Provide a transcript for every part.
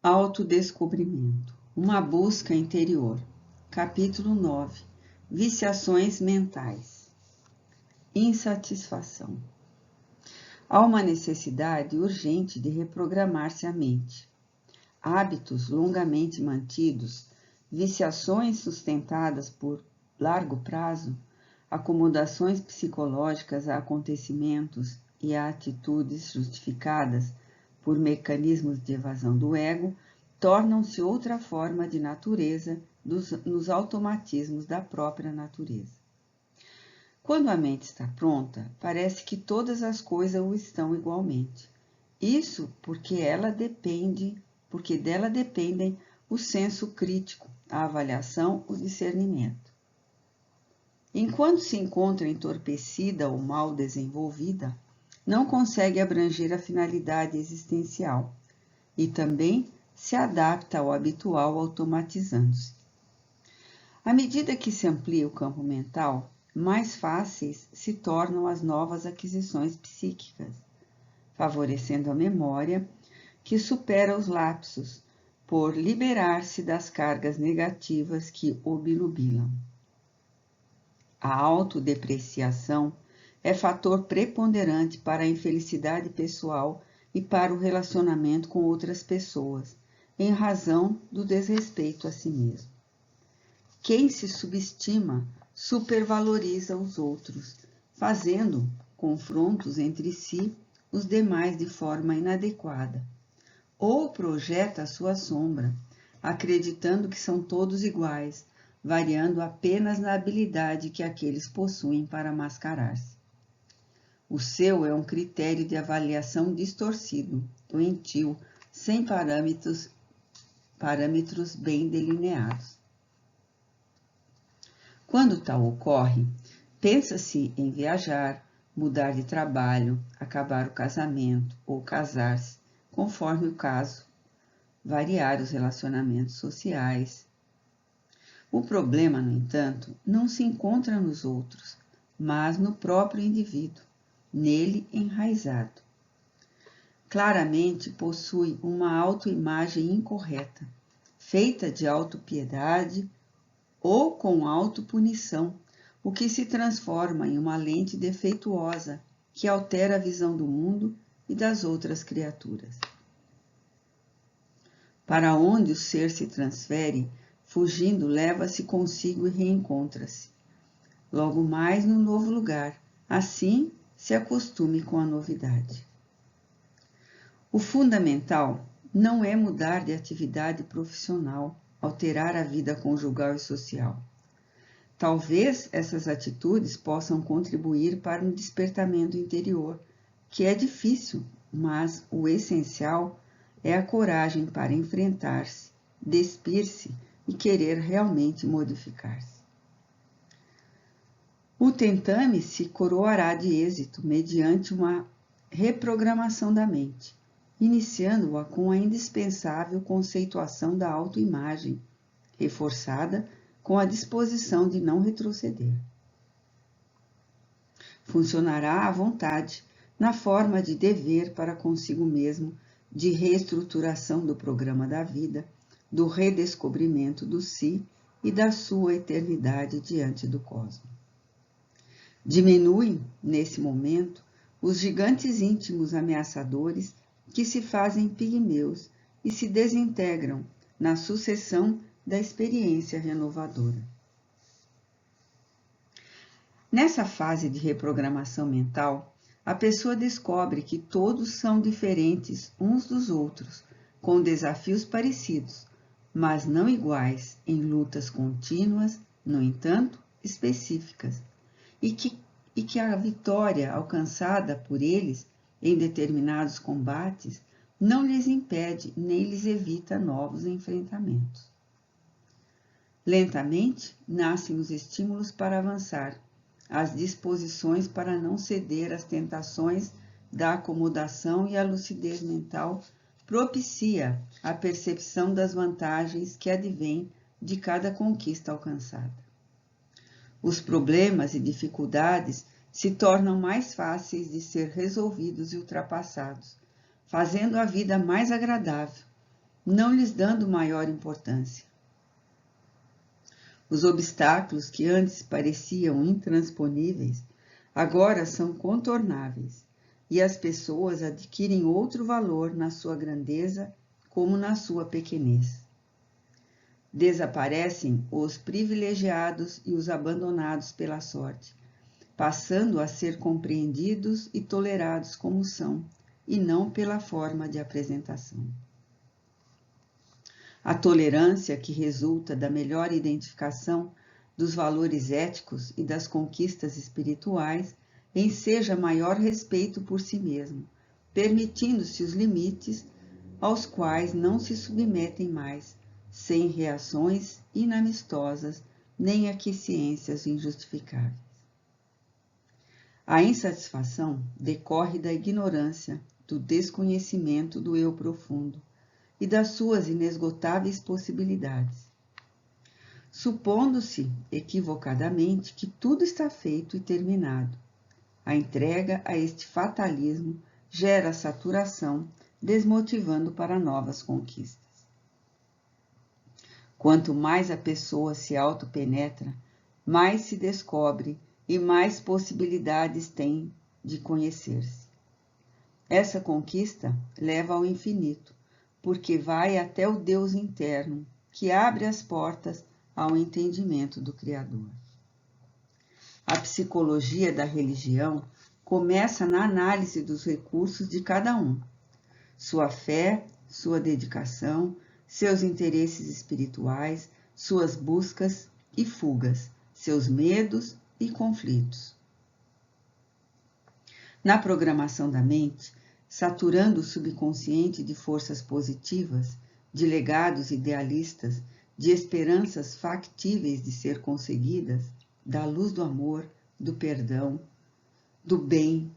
Autodescobrimento. Uma busca interior. Capítulo 9. Viciações mentais. Insatisfação. Há uma necessidade urgente de reprogramar-se a mente. Hábitos longamente mantidos, viciações sustentadas por largo prazo, acomodações psicológicas a acontecimentos e a atitudes justificadas por mecanismos de evasão do ego, tornam-se outra forma de natureza nos automatismos da própria natureza. Quando a mente está pronta, parece que todas as coisas o estão igualmente. Isso porque dela dependem o senso crítico, a avaliação, o discernimento. Enquanto se encontra entorpecida ou mal desenvolvida, não consegue abranger a finalidade existencial e também se adapta ao habitual automatizando-se. À medida que se amplia o campo mental, mais fáceis se tornam as novas aquisições psíquicas, favorecendo a memória, que supera os lapsos, por liberar-se das cargas negativas que obnubilam. A autodepreciação é fator preponderante para a infelicidade pessoal e para o relacionamento com outras pessoas, em razão do desrespeito a si mesmo. Quem se subestima supervaloriza os outros, fazendo confrontos entre si os demais de forma inadequada, ou projeta a sua sombra, acreditando que são todos iguais, variando apenas na habilidade que aqueles possuem para mascarar-se. O seu é um critério de avaliação distorcido, doentio, sem parâmetros bem delineados. Quando tal ocorre, pensa-se em viajar, mudar de trabalho, acabar o casamento ou casar-se, conforme o caso, variar os relacionamentos sociais. O problema, no entanto, não se encontra nos outros, mas no próprio indivíduo, nele enraizado. Claramente possui uma autoimagem incorreta, feita de autopiedade ou com autopunição, o que se transforma em uma lente defeituosa que altera a visão do mundo e das outras criaturas. Para onde o ser se transfere, fugindo, leva-se consigo e reencontra-se. Logo mais no novo lugar, assim se acostume com a novidade. O fundamental não é mudar de atividade profissional, alterar a vida conjugal e social. Talvez essas atitudes possam contribuir para um despertamento interior, que é difícil, mas o essencial é a coragem para enfrentar-se, despir-se e querer realmente modificar-se. O tentame se coroará de êxito mediante uma reprogramação da mente, iniciando-a com a indispensável conceituação da autoimagem, reforçada com a disposição de não retroceder. Funcionará à vontade, na forma de dever para consigo mesmo, de reestruturação do programa da vida, do redescobrimento do si e da sua eternidade diante do cosmos. Diminuem, nesse momento, os gigantes íntimos ameaçadores que se fazem pigmeus e se desintegram na sucessão da experiência renovadora. Nessa fase de reprogramação mental, a pessoa descobre que todos são diferentes uns dos outros, com desafios parecidos, mas não iguais em lutas contínuas, no entanto, específicas, e que a vitória alcançada por eles em determinados combates não lhes impede nem lhes evita novos enfrentamentos. Lentamente, nascem os estímulos para avançar, as disposições para não ceder às tentações da acomodação e a lucidez mental propicia a percepção das vantagens que advêm de cada conquista alcançada. Os problemas e dificuldades se tornam mais fáceis de ser resolvidos e ultrapassados, fazendo a vida mais agradável, não lhes dando maior importância. Os obstáculos que antes pareciam intransponíveis, agora são contornáveis, e as pessoas adquirem outro valor na sua grandeza como na sua pequenez. Desaparecem os privilegiados e os abandonados pela sorte, passando a ser compreendidos e tolerados como são, e não pela forma de apresentação. A tolerância que resulta da melhor identificação dos valores éticos e das conquistas espirituais enseja maior respeito por si mesmo, permitindo-se os limites aos quais não se submetem mais, sem reações inamistosas nem aquiescências injustificáveis. A insatisfação decorre da ignorância, do desconhecimento do eu profundo e das suas inesgotáveis possibilidades. Supondo-se, equivocadamente, que tudo está feito e terminado, a entrega a este fatalismo gera saturação, desmotivando para novas conquistas. Quanto mais a pessoa se autopenetra, mais se descobre e mais possibilidades tem de conhecer-se. Essa conquista leva ao infinito, porque vai até o Deus interno, que abre as portas ao entendimento do Criador. A psicologia da religião começa na análise dos recursos de cada um, sua fé, sua dedicação, seus interesses espirituais, suas buscas e fugas, seus medos e conflitos. Na programação da mente, saturando o subconsciente de forças positivas, de legados idealistas, de esperanças factíveis de ser conseguidas, da luz do amor, do perdão, do bem,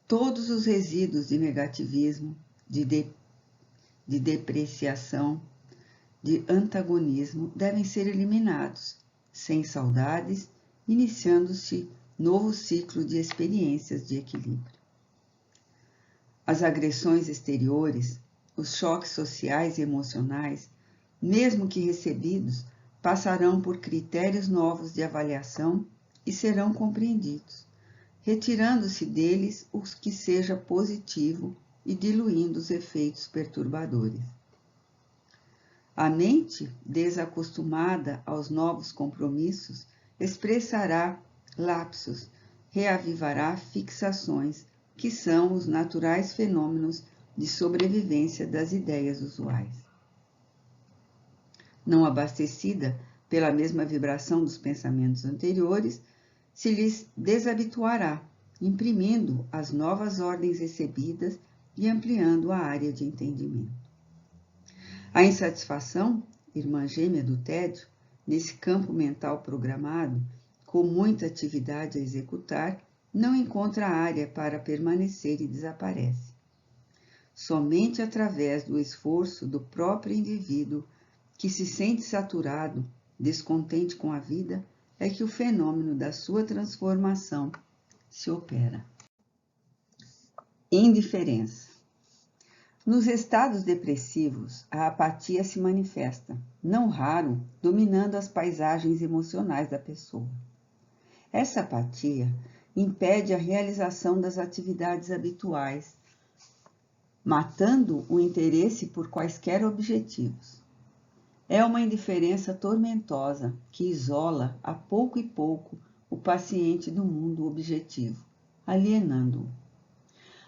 todos os resíduos de negativismo, de depreciação, de antagonismo devem ser eliminados, sem saudades, iniciando-se novo ciclo de experiências de equilíbrio. As agressões exteriores, os choques sociais e emocionais, mesmo que recebidos, passarão por critérios novos de avaliação e serão compreendidos, retirando-se deles os que seja positivo e diluindo os efeitos perturbadores. A mente, desacostumada aos novos compromissos, expressará lapsos, reavivará fixações, que são os naturais fenômenos de sobrevivência das ideias usuais. Não abastecida pela mesma vibração dos pensamentos anteriores, se lhes desabituará, imprimindo as novas ordens recebidas e ampliando a área de entendimento. A insatisfação, irmã gêmea do tédio, nesse campo mental programado, com muita atividade a executar, não encontra área para permanecer e desaparece. Somente através do esforço do próprio indivíduo, que se sente saturado, descontente com a vida, é que o fenômeno da sua transformação se opera. Indiferença. Nos estados depressivos, a apatia se manifesta, não raro, dominando as paisagens emocionais da pessoa. Essa apatia impede a realização das atividades habituais, matando o interesse por quaisquer objetivos. É uma indiferença tormentosa que isola a pouco e pouco o paciente do mundo objetivo, alienando-o.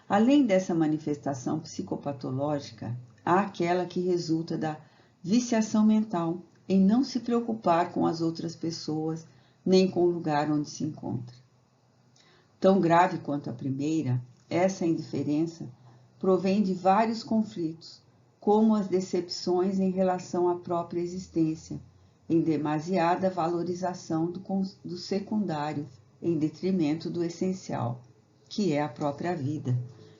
Além dessa manifestação psicopatológica, há aquela que resulta da viciação mental em não se preocupar com as outras pessoas, nem com o lugar onde se encontra. Tão grave quanto a primeira, essa indiferença provém de vários conflitos, como as decepções em relação à própria existência, em demasiada valorização do secundário em detrimento do essencial, que é a própria vida,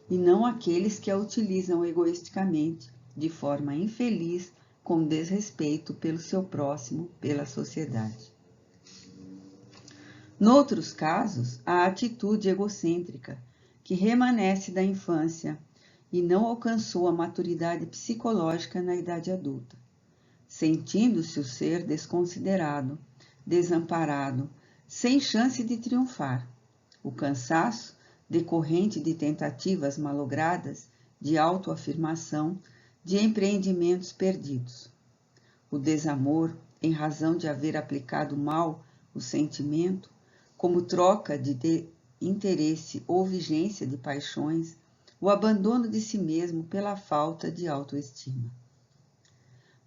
e não aqueles que a utilizam egoisticamente, de forma infeliz, com desrespeito pelo seu próximo, pela sociedade. Noutros casos, a atitude egocêntrica, que remanesce da infância e não alcançou a maturidade psicológica na idade adulta, sentindo-se o ser desconsiderado, desamparado, sem chance de triunfar. O cansaço, decorrente de tentativas malogradas, de autoafirmação, de empreendimentos perdidos. O desamor, em razão de haver aplicado mal o sentimento, como troca de interesse ou vigência de paixões, o abandono de si mesmo pela falta de autoestima.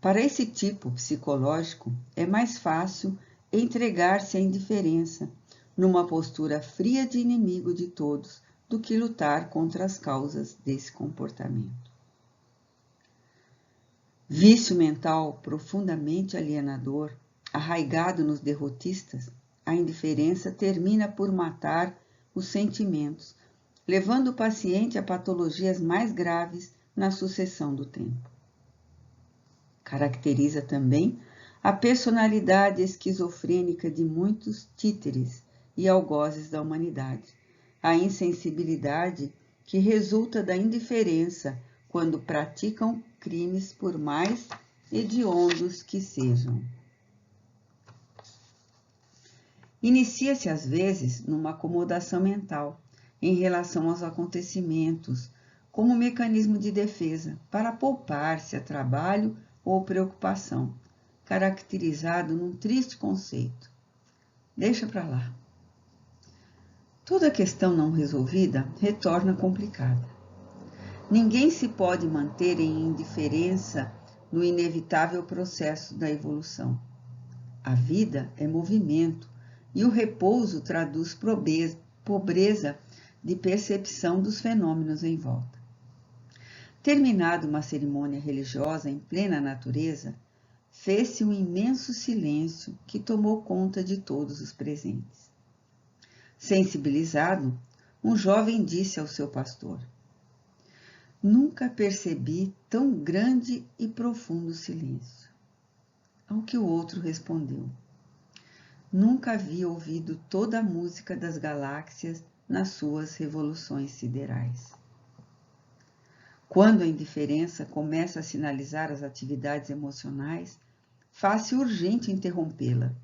Para esse tipo psicológico, é mais fácil entregar-se à indiferença, numa postura fria de inimigo de todos, do que lutar contra as causas desse comportamento. Vício mental profundamente alienador, arraigado nos derrotistas, a indiferença termina por matar os sentimentos, levando o paciente a patologias mais graves na sucessão do tempo. Caracteriza também a personalidade esquizofrênica de muitos títeres e algozes da humanidade, a insensibilidade que resulta da indiferença quando praticam crimes por mais hediondos que sejam. Inicia-se às vezes numa acomodação mental em relação aos acontecimentos, como mecanismo de defesa para poupar-se a trabalho ou preocupação, caracterizado num triste conceito. Deixa para lá. Toda questão não resolvida retorna complicada. Ninguém se pode manter em indiferença no inevitável processo da evolução. A vida é movimento e o repouso traduz pobreza de percepção dos fenômenos em volta. Terminada uma cerimônia religiosa em plena natureza, fez-se um imenso silêncio que tomou conta de todos os presentes. Sensibilizado, um jovem disse ao seu pastor: "Nunca percebi tão grande e profundo silêncio." Ao que o outro respondeu: "Nunca havia ouvido toda a música das galáxias nas suas revoluções siderais." Quando a indiferença começa a sinalizar as atividades emocionais, faz-se urgente interrompê-la,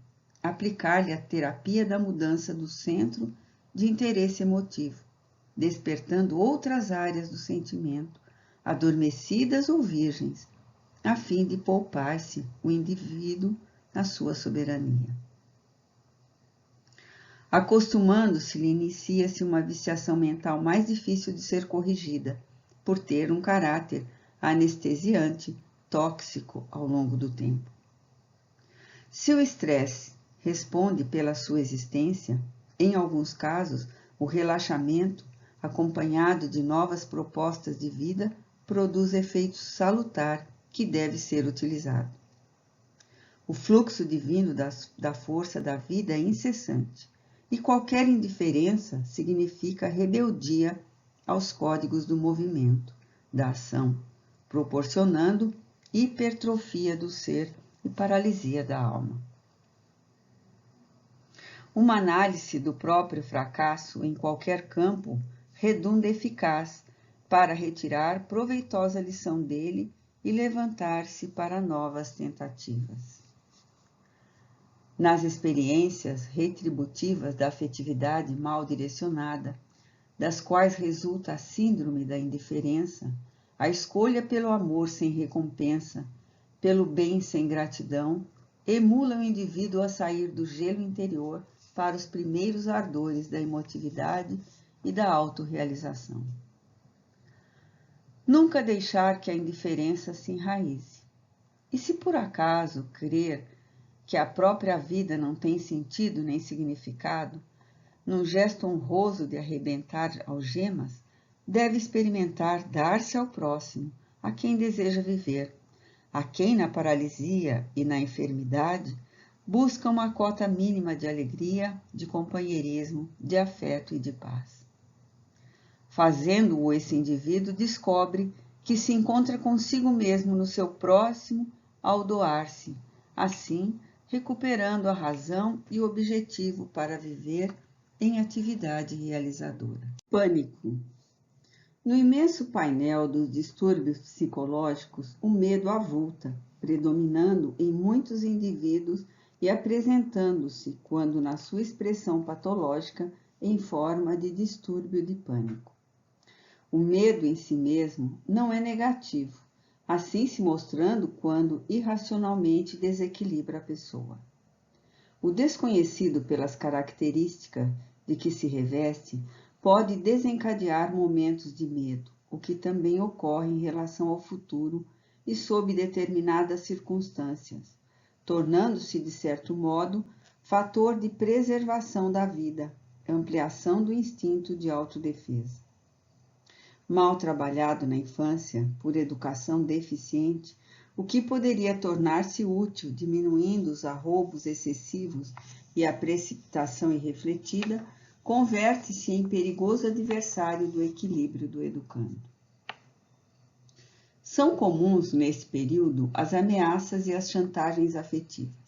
aplicar-lhe a terapia da mudança do centro de interesse emotivo, despertando outras áreas do sentimento, adormecidas ou virgens, a fim de poupar-se o indivíduo na sua soberania. Acostumando-se-lhe, inicia-se uma viciação mental mais difícil de ser corrigida, por ter um caráter anestesiante, tóxico ao longo do tempo. Se o estresse responde pela sua existência, em alguns casos, o relaxamento, acompanhado de novas propostas de vida, produz efeito salutar que deve ser utilizado. O fluxo divino da força da vida é incessante, e qualquer indiferença significa rebeldia aos códigos do movimento, da ação, proporcionando hipertrofia do ser e paralisia da alma. Uma análise do próprio fracasso em qualquer campo redunda eficaz para retirar proveitosa lição dele e levantar-se para novas tentativas. Nas experiências retributivas da afetividade mal direcionada, das quais resulta a síndrome da indiferença, a escolha pelo amor sem recompensa, pelo bem sem gratidão, emula o indivíduo a sair do gelo interior para os primeiros ardores da emotividade e da autorrealização. Nunca deixar que a indiferença se enraize. E se por acaso crer que a própria vida não tem sentido nem significado, num gesto honroso de arrebentar algemas, deve experimentar dar-se ao próximo, a quem deseja viver, a quem na paralisia e na enfermidade busca uma cota mínima de alegria, de companheirismo, de afeto e de paz. Fazendo-o, esse indivíduo descobre que se encontra consigo mesmo no seu próximo ao doar-se, assim recuperando a razão e o objetivo para viver em atividade realizadora. Pânico. No imenso painel dos distúrbios psicológicos, o medo avulta, predominando em muitos indivíduos e apresentando-se, quando na sua expressão patológica, em forma de distúrbio de pânico. O medo em si mesmo não é negativo, assim se mostrando quando irracionalmente desequilibra a pessoa. O desconhecido pelas características de que se reveste pode desencadear momentos de medo, o que também ocorre em relação ao futuro e sob determinadas circunstâncias, tornando-se, de certo modo, fator de preservação da vida, ampliação do instinto de autodefesa. Mal trabalhado na infância, por educação deficiente, o que poderia tornar-se útil, diminuindo os arroubos excessivos e a precipitação irrefletida, converte-se em perigoso adversário do equilíbrio do educando. São comuns, nesse período, as ameaças e as chantagens afetivas.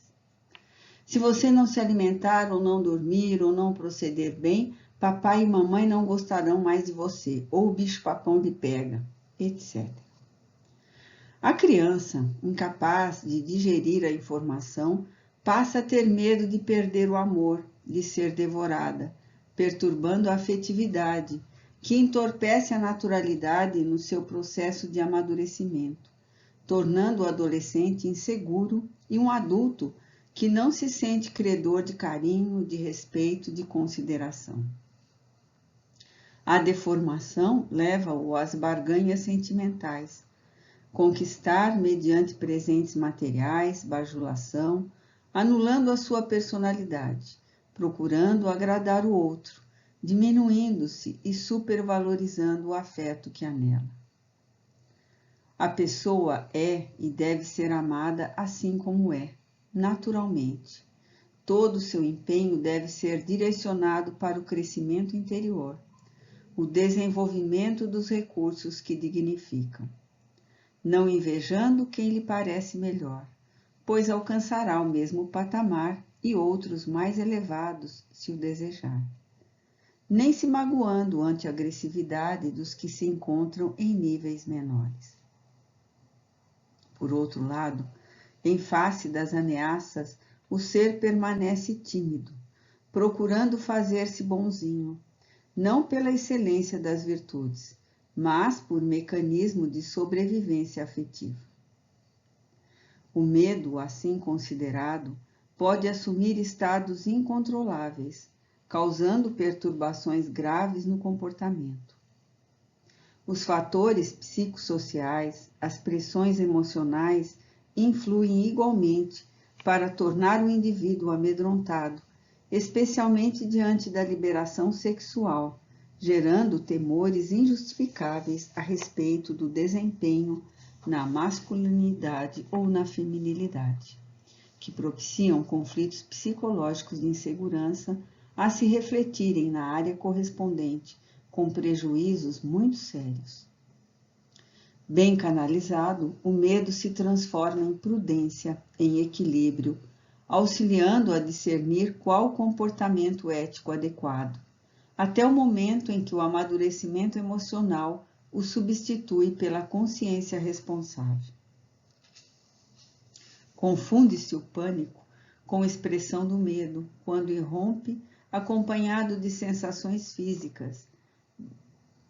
Se você não se alimentar ou não dormir ou não proceder bem, papai e mamãe não gostarão mais de você, ou o bicho-papão lhe pega, etc. A criança, incapaz de digerir a informação, passa a ter medo de perder o amor, de ser devorada, perturbando a afetividade, que entorpece a naturalidade no seu processo de amadurecimento, tornando o adolescente inseguro e um adulto que não se sente credor de carinho, de respeito, de consideração. A deformação leva-o às barganhas sentimentais, conquistar mediante presentes materiais, bajulação, anulando a sua personalidade, procurando agradar o outro, diminuindo-se e supervalorizando o afeto que anela. A pessoa é e deve ser amada assim como é, naturalmente. Todo o seu empenho deve ser direcionado para o crescimento interior, o desenvolvimento dos recursos que dignificam, não invejando quem lhe parece melhor, pois alcançará o mesmo patamar e outros mais elevados, se o desejar, nem se magoando ante a agressividade dos que se encontram em níveis menores. Por outro lado, em face das ameaças, o ser permanece tímido, procurando fazer-se bonzinho, não pela excelência das virtudes, mas por mecanismo de sobrevivência afetiva. O medo, assim considerado, pode assumir estados incontroláveis, causando perturbações graves no comportamento. Os fatores psicossociais, as pressões emocionais, influem igualmente para tornar o indivíduo amedrontado, especialmente diante da liberação sexual, gerando temores injustificáveis a respeito do desempenho na masculinidade ou na feminilidade, que propiciam conflitos psicológicos de insegurança a se refletirem na área correspondente, com prejuízos muito sérios. Bem canalizado, o medo se transforma em prudência, em equilíbrio, auxiliando a discernir qual comportamento ético adequado, até o momento em que o amadurecimento emocional o substitui pela consciência responsável. Confunde-se o pânico com a expressão do medo, quando irrompe acompanhado de sensações físicas,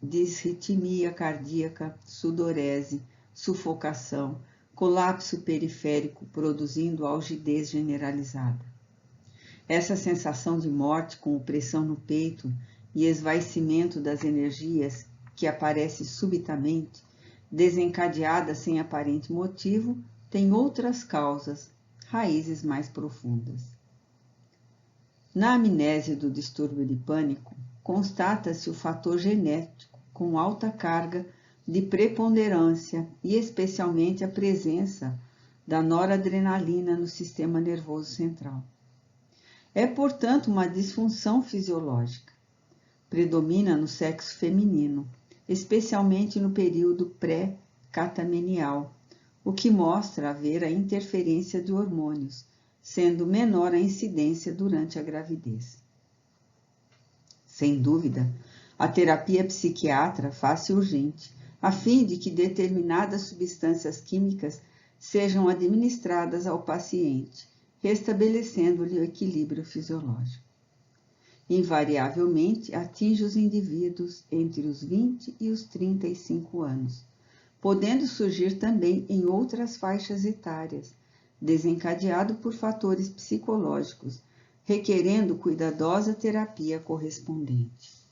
disritmia cardíaca, sudorese, sufocação, colapso periférico, produzindo algidez generalizada. Essa sensação de morte com opressão no peito e esvaecimento das energias que aparece subitamente, desencadeada sem aparente motivo, tem outras causas, raízes mais profundas. Na amnésia do distúrbio de pânico, constata-se o fator genético com alta carga de preponderância e especialmente a presença da noradrenalina no sistema nervoso central. É, portanto, uma disfunção fisiológica. Predomina no sexo feminino, especialmente no período pré-catamenial, o que mostra haver a interferência de hormônios, sendo menor a incidência durante a gravidez. Sem dúvida, A terapia psiquiatra faz-se urgente, a fim de que determinadas substâncias químicas sejam administradas ao paciente, restabelecendo-lhe o equilíbrio fisiológico. Invariavelmente atinge os indivíduos entre os 20 e os 35 anos, podendo surgir também em outras faixas etárias, desencadeado por fatores psicológicos, requerendo cuidadosa terapia correspondente.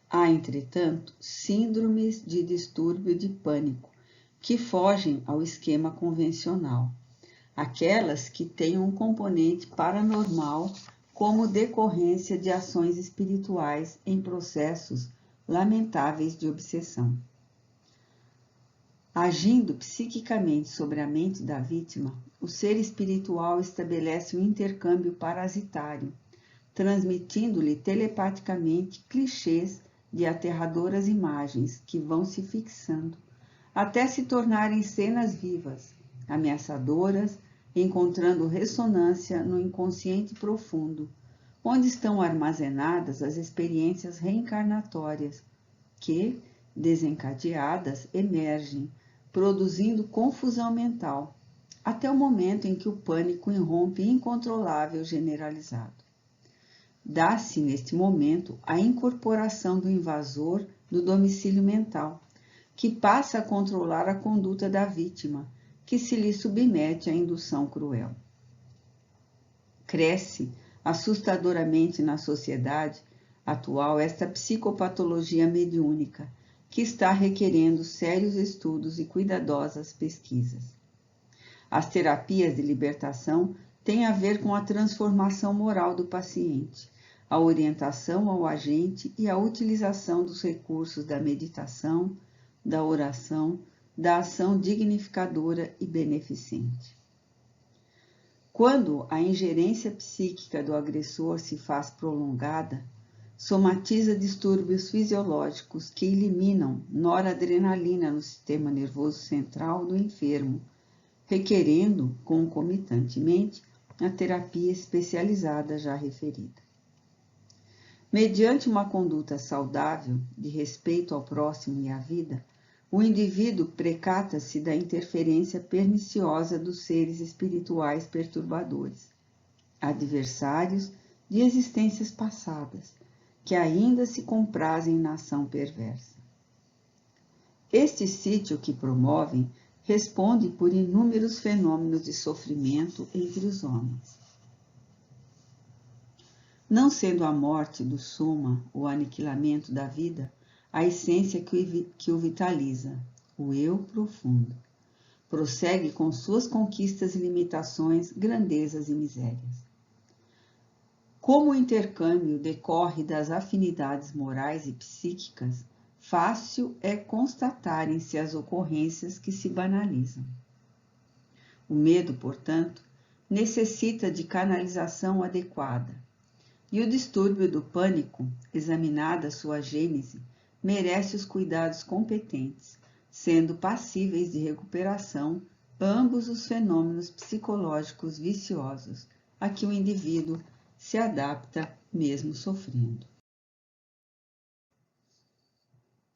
Há, entretanto, síndromes de distúrbio de pânico, que fogem ao esquema convencional, aquelas que têm um componente paranormal como decorrência de ações espirituais em processos lamentáveis de obsessão. Agindo psiquicamente sobre a mente da vítima, o ser espiritual estabelece um intercâmbio parasitário, transmitindo-lhe telepaticamente clichês de aterradoras imagens que vão se fixando, até se tornarem cenas vivas, ameaçadoras, encontrando ressonância no inconsciente profundo, onde estão armazenadas as experiências reencarnatórias, que, desencadeadas, emergem, produzindo confusão mental, até o momento em que o pânico irrompe incontrolável generalizado. Dá-se, neste momento, a incorporação do invasor do domicílio mental, que passa a controlar a conduta da vítima, que se lhe submete à indução cruel. Cresce assustadoramente na sociedade atual esta psicopatologia mediúnica, que está requerendo sérios estudos e cuidadosas pesquisas. As terapias de libertação têm a ver com a transformação moral do paciente, a orientação ao agente e a utilização dos recursos da meditação, da oração, da ação dignificadora e beneficente. Quando a ingerência psíquica do agressor se faz prolongada, somatiza distúrbios fisiológicos que eliminam noradrenalina no sistema nervoso central do enfermo, requerendo, concomitantemente, a terapia especializada já referida. Mediante uma conduta saudável, de respeito ao próximo e à vida, o indivíduo precata-se da interferência perniciosa dos seres espirituais perturbadores, adversários de existências passadas, que ainda se comprazem na ação perversa. Este sítio que promovem responde por inúmeros fenômenos de sofrimento entre os homens. Não sendo a morte do soma, o aniquilamento da vida, a essência que o vitaliza, o eu profundo, prossegue com suas conquistas e limitações, grandezas e misérias. Como o intercâmbio decorre das afinidades morais e psíquicas, fácil é constatarem-se as ocorrências que se banalizam. O medo, portanto, necessita de canalização adequada, e o distúrbio do pânico, examinada sua gênese, merece os cuidados competentes, sendo passíveis de recuperação ambos os fenômenos psicológicos viciosos a que o indivíduo se adapta mesmo sofrendo.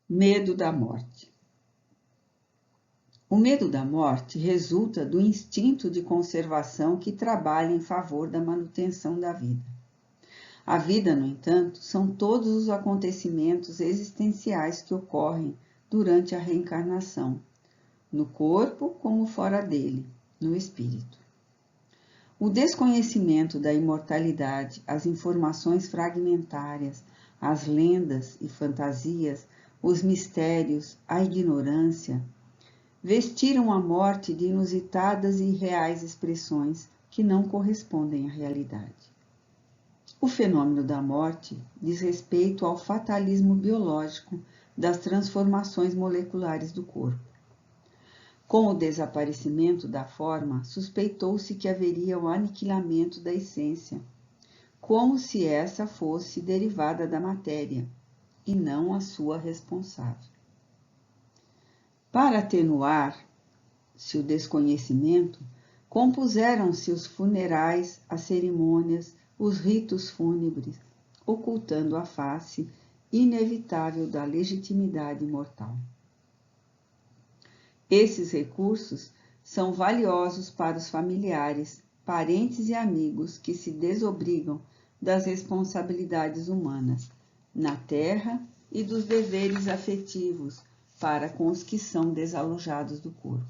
Medo da morte. O medo da morte resulta do instinto de conservação que trabalha em favor da manutenção da vida. A vida, no entanto, são todos os acontecimentos existenciais que ocorrem durante a reencarnação, no corpo como fora dele, no espírito. O desconhecimento da imortalidade, as informações fragmentárias, as lendas e fantasias, os mistérios, a ignorância, vestiram a morte de inusitadas e irreais expressões que não correspondem à realidade. O fenômeno da morte diz respeito ao fatalismo biológico das transformações moleculares do corpo. Com o desaparecimento da forma, suspeitou-se que haveria o aniquilamento da essência, como se essa fosse derivada da matéria, e não a sua responsável. Para atenuar-se o desconhecimento, compuseram-se os funerais, as cerimônias, os ritos fúnebres, ocultando a face inevitável da legitimidade mortal. Esses recursos são valiosos para os familiares, parentes e amigos que se desobrigam das responsabilidades humanas na terra e dos deveres afetivos para com os que são desalojados do corpo.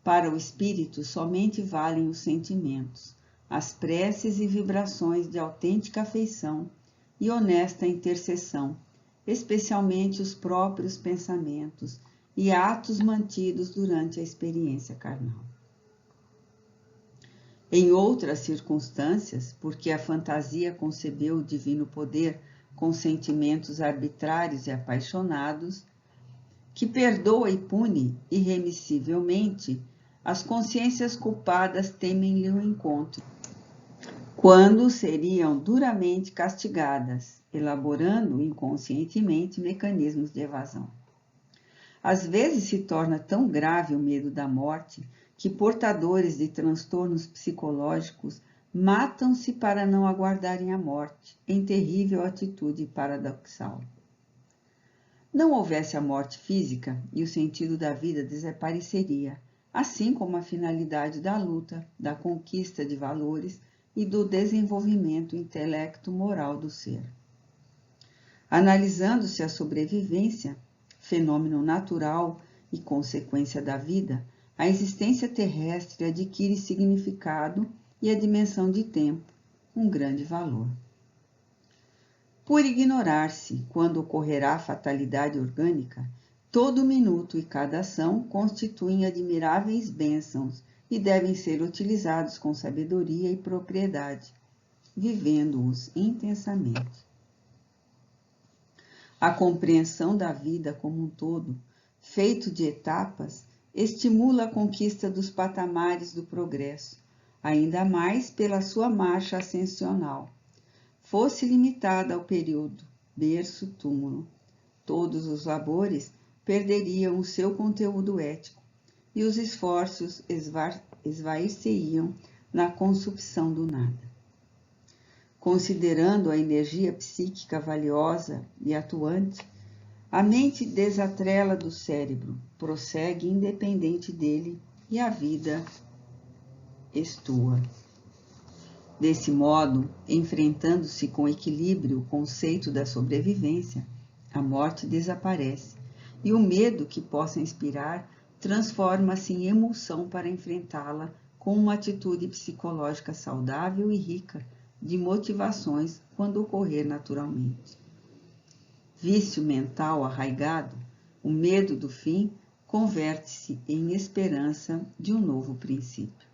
Para o espírito, somente valem os sentimentos, as preces e vibrações de autêntica afeição e honesta intercessão, especialmente os próprios pensamentos e atos mantidos durante a experiência carnal. Em outras circunstâncias, porque a fantasia concebeu o divino poder com sentimentos arbitrários e apaixonados, que perdoa e pune irremissivelmente, as consciências culpadas temem-lhe o encontro, quando seriam duramente castigadas, elaborando inconscientemente mecanismos de evasão. Às vezes se torna tão grave o medo da morte que portadores de transtornos psicológicos matam-se para não aguardarem a morte, em terrível atitude paradoxal. Não houvesse a morte física e o sentido da vida desapareceria, assim como a finalidade da luta, da conquista de valores e do desenvolvimento intelecto-moral do ser. Analisando-se a sobrevivência, fenômeno natural e consequência da vida, a existência terrestre adquire significado e a dimensão de tempo, um grande valor. Por ignorar-se quando ocorrerá a fatalidade orgânica, todo minuto e cada ação constituem admiráveis bênçãos e devem ser utilizados com sabedoria e propriedade, vivendo-os intensamente. A compreensão da vida como um todo, feito de etapas, estimula a conquista dos patamares do progresso, ainda mais pela sua marcha ascensional. Fosse limitada ao período berço-túmulo, todos os labores perderiam o seu conteúdo ético e os esforços esvair-se-iam na consumpção do nada. Considerando a energia psíquica valiosa e atuante, a mente desatrela do cérebro, prossegue independente dele e a vida estua. Desse modo, enfrentando-se com equilíbrio o conceito da sobrevivência, a morte desaparece e o medo que possa inspirar transforma-se em emulsão para enfrentá-la com uma atitude psicológica saudável e rica de motivações quando ocorrer naturalmente. Vício mental arraigado, o medo do fim converte-se em esperança de um novo princípio.